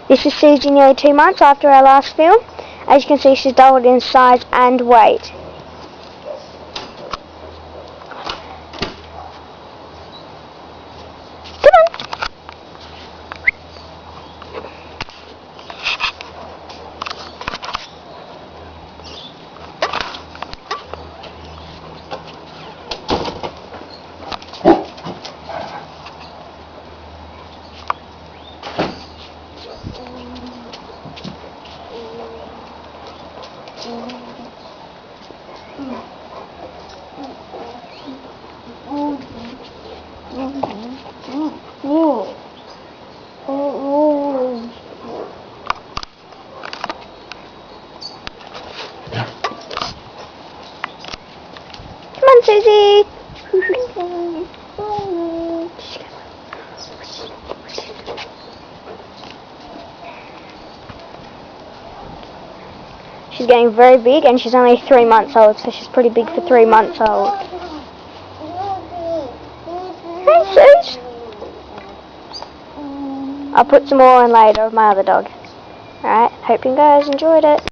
This is Suzie, nearly 2 months after our last film. As you can see, she's doubled in size and weight. Come on, Suzie. She's getting very big, and she's only 3 months old, so she's pretty big for 3 months old. Hey, Suze. I'll put some more in later of my other dog. Alright, hope you guys enjoyed it.